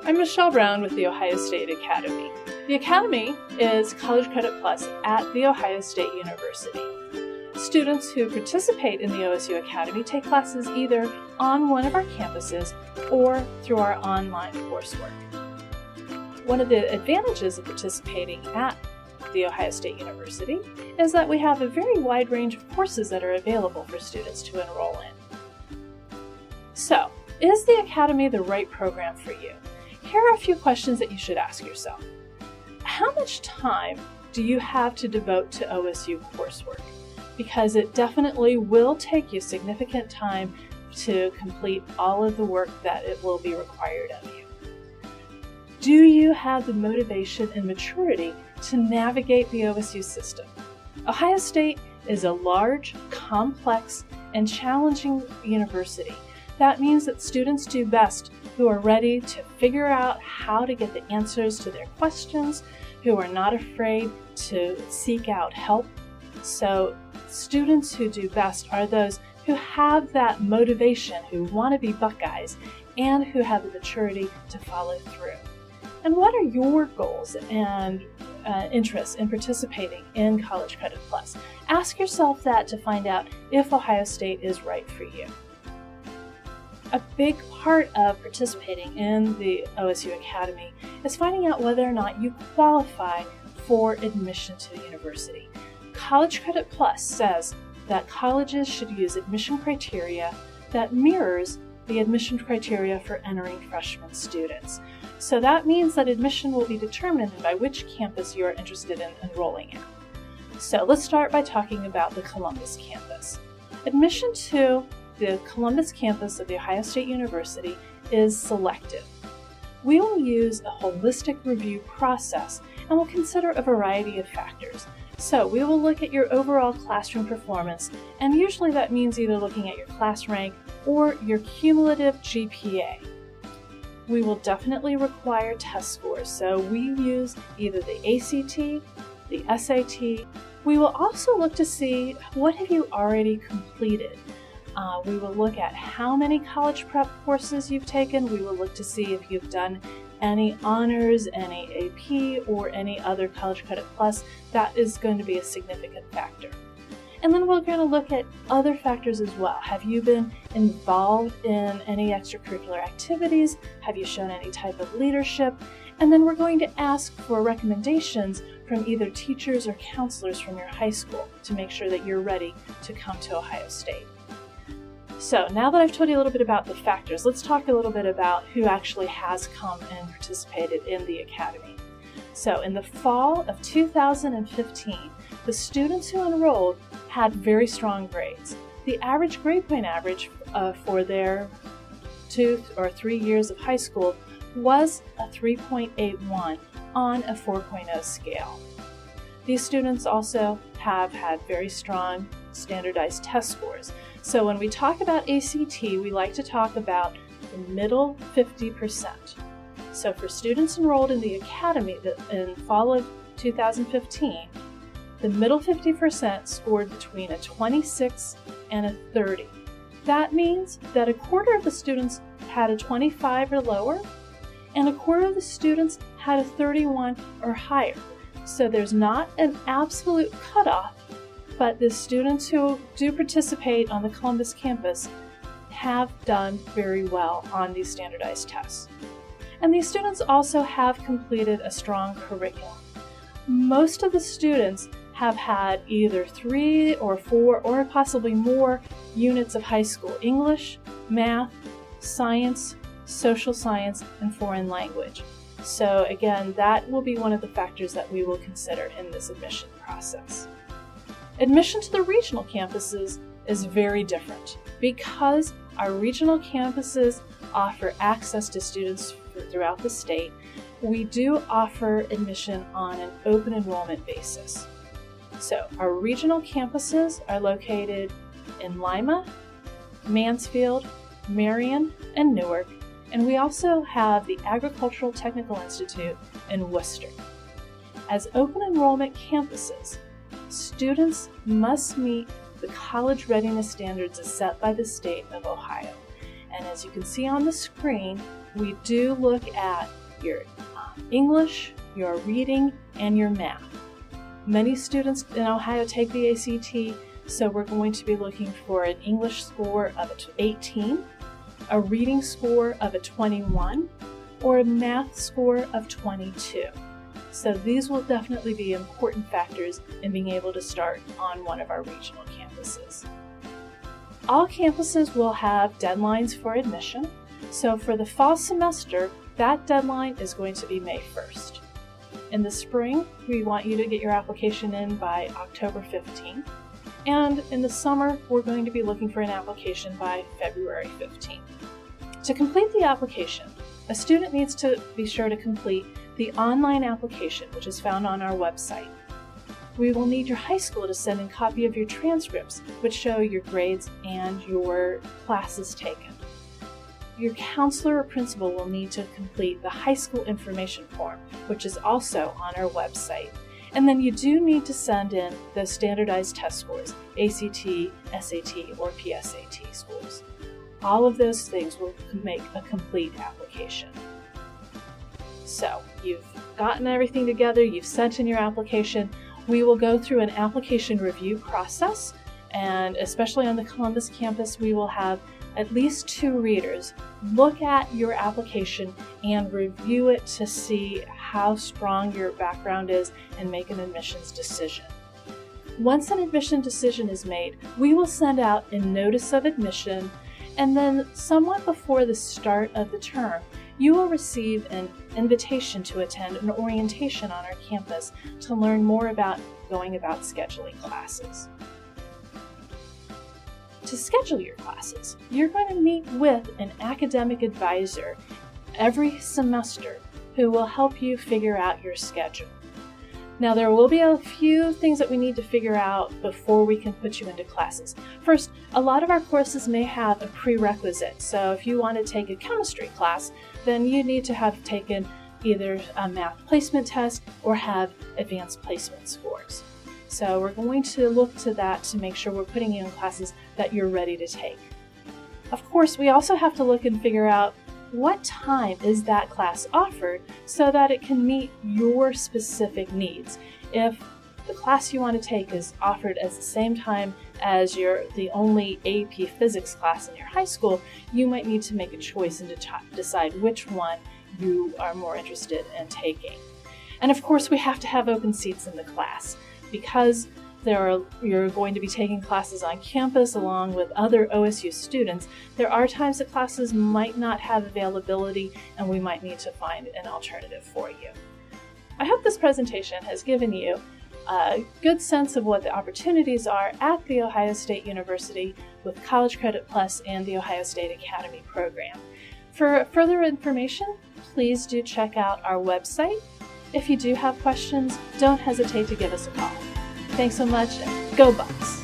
I'm Michelle Brown with the Ohio State Academy. The Academy is College Credit Plus at The Ohio State University. Students who participate in the OSU Academy take classes either on one of our campuses or through our online coursework. One of the advantages of participating at The Ohio State University is that we have a very wide range of courses that are available for students to enroll in. So, is the Academy the right program for you? Here are a few questions that you should ask yourself. How much time do you have to devote to OSU coursework? Because it definitely will take you significant time to complete all of the work that it will be required of you. Do you have the motivation and maturity to navigate the OSU system? Ohio State is a large, complex, and challenging university. That means that students do best who are ready to figure out how to get the answers to their questions, who are not afraid to seek out help. So students who do best are those who have that motivation, who want to be Buckeyes, and who have the maturity to follow through. And what are your goals and interests in participating in College Credit Plus? Ask yourself that to find out if Ohio State is right for you. A big part of participating in the OSU Academy is finding out whether or not you qualify for admission to the university. College Credit Plus says that colleges should use admission criteria that mirrors the admission criteria for entering freshman students. So that means that admission will be determined by which campus you are interested in enrolling in. So let's start by talking about the Columbus campus. Admission to the Columbus campus of The Ohio State University is selective. We will use a holistic review process and will consider a variety of factors. So we will look at your overall classroom performance, and usually that means either looking at your class rank or your cumulative GPA. We will definitely require test scores, so we use either the ACT, the SAT. We will also look to see what have you already completed. We will look at how many college prep courses you've taken. We will look to see if you've done any honors, any AP, or any other College Credit Plus. That is going to be a significant factor. And then we're going to look at other factors as well. Have you been involved in any extracurricular activities? Have you shown any type of leadership? And then we're going to ask for recommendations from either teachers or counselors from your high school to make sure that you're ready to come to Ohio State. So now that I've told you a little bit about the factors, let's talk a little bit about who actually has come and participated in the Academy. So in the fall of 2015, the students who enrolled had very strong grades. The average grade point average for their 2 or 3 years of high school was a 3.81 on a 4.0 scale. These students also have had very strong standardized test scores. So when we talk about ACT, we like to talk about the middle 50%. So for students enrolled in the Academy in fall of 2015, the middle 50% scored between a 26 and a 30. That means that a quarter of the students had a 25 or lower, and a quarter of the students had a 31 or higher. So there's not an absolute cutoff, but the students who do participate on the Columbus campus have done very well on these standardized tests. And these students also have completed a strong curriculum. Most of the students have had either 3 or 4 or possibly more units of high school: English, math, science, social science, and foreign language. So again, that will be one of the factors that we will consider in this admission process. Admission to the regional campuses is very different because our regional campuses offer access to students throughout the state. We do offer admission on an open enrollment basis. So our regional campuses are located in Lima, Mansfield, Marion, and Newark, and we also have the Agricultural Technical Institute in Worcester. As open enrollment campuses, students must meet the college readiness standards as set by the state of Ohio. And as you can see on the screen, We do look at your English, your reading, and your math. Many students in Ohio take the ACT, so we're going to be looking for an English score of 18, a reading score of 21, or a math score of 22. So these will definitely be important factors in being able to start on one of our regional campuses. All campuses will have deadlines for admission. So for the fall semester, that deadline is going to be May 1st. In the spring, we want you to get your application in by October 15th. And in the summer, we're going to be looking for an application by February 15th. To complete the application, a student needs to be sure to complete the online application, which is found on our website. We will need your high school to send in a copy of your transcripts, which show your grades and your classes taken. Your counselor or principal will need to complete the high school information form, which is also on our website. And then you do need to send in the standardized test scores, ACT, SAT, or PSAT scores. All of those things will make a complete application. So you've gotten everything together, you've sent in your application. We will go through an application review process, and especially on the Columbus campus, we will have at least 2 readers look at your application and review it to see how strong your background is and make an admissions decision. Once an admission decision is made, we will send out a notice of admission, and then somewhat before the start of the term, you will receive an invitation to attend an orientation on our campus to learn more about going about scheduling classes. To schedule your classes, you're going to meet with an academic advisor every semester who will help you figure out your schedule. Now, there will be a few things that we need to figure out before we can put you into classes. First, a lot of our courses may have a prerequisite. So if you want to take a chemistry class, then you need to have taken either a math placement test or have advanced placement scores. So we're going to look to that to make sure we're putting you in classes that you're ready to take. Of course, we also have to look and figure out what time is that class offered so that it can meet your specific needs. If the class you want to take is offered at the same time as the only AP physics class in your high school, you might need to make a choice and decide which one you are more interested in taking. And of course, we have to have open seats in the class. Because you're going to be taking classes on campus along with other OSU students, there are times that classes might not have availability and we might need to find an alternative for you. I hope this presentation has given you a good sense of what the opportunities are at The Ohio State University with College Credit Plus and the Ohio State Academy program. For further information, please do check out our website. If you do have questions, don't hesitate to give us a call. Thanks so much, and go Bucks!